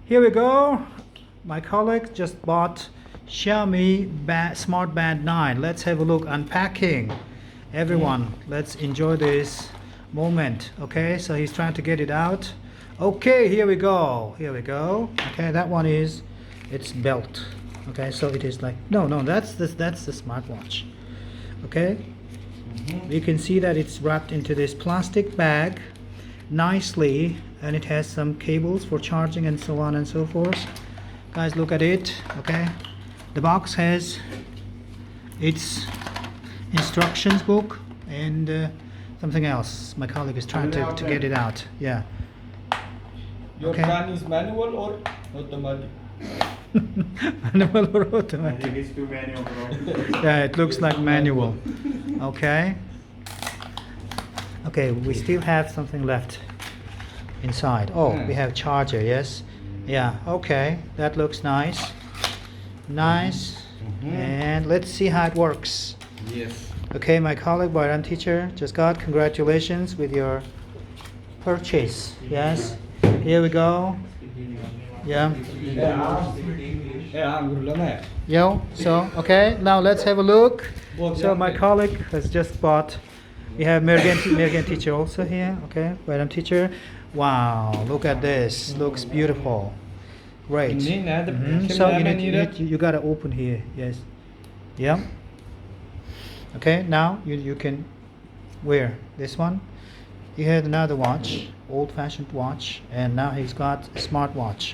Here we go. My colleague just bought Xiaomi Smart Band 9. Let's have a look. Unpacking. Everyone, let's enjoy this moment. Okay, so he's trying to get it out. Okay, here we go. Here we go. Okay, that one is its belt. Okay, so it is like no, that's the smartwatch. Okay, you can see that it's wrapped into this plastic bag nicely, and it has some cables for charging and so on and so forth. Guys, look at it. Okay, the box has its instructions book and something else. My colleague is trying to get it out. Yeah. Your gun is manual or automatic? Manual or I automatic? think it's too manual, bro. Yeah, it looks like manual. Okay. Okay, we still have something left inside. Oh, we have charger. Yes. Yeah. Okay, that looks nice. Nice. And let's see how it works. Yes. Okay, my colleague Bayram teacher just got congratulations with your purchase. Yes. Here we go. Yeah. Yo. So okay, now let's have a look. So my colleague has just bought. We have Mergen teacher also here. Okay, Bayram teacher. Wow, look at this. Looks beautiful. Great. So you gotta open here. Yes. Yeah. Okay, now you can wear this one. He had another watch, old-fashioned watch, and now he's got a smartwatch.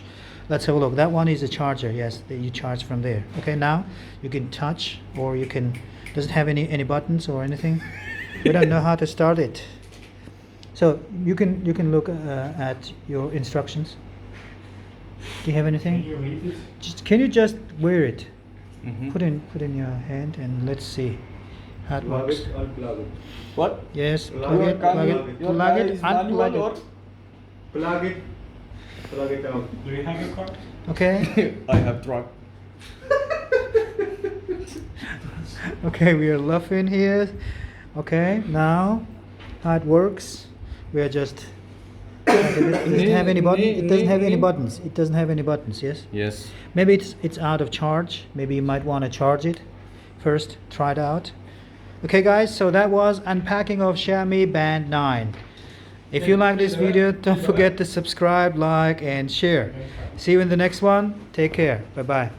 Let's have a look. That one is a charger. Yes, that you charge from there. Okay, now you can touch, or you can. Does it have any buttons or anything? We don't know how to start it. So you can look at your instructions. Do you have anything? Can you just wear it? Put in your hand and let's see how it works. Unplug it. What? Yes, Plug it, plug plug it, it. plug it, unplug it. Plug it. Plug it out. Do you have your card? Okay. I have truck. Okay, we are laughing here. Okay, now how it works. We are just. It doesn't have any button. It doesn't have any buttons. It doesn't have any buttons. Yes. Yes. Maybe it's out of charge. Maybe you might want to charge it first. Try it out. Okay, guys. So that was unpacking of Xiaomi Band 9. If you like this video, don't forget to subscribe, like, and share. See you in the next one. Take care. Bye bye.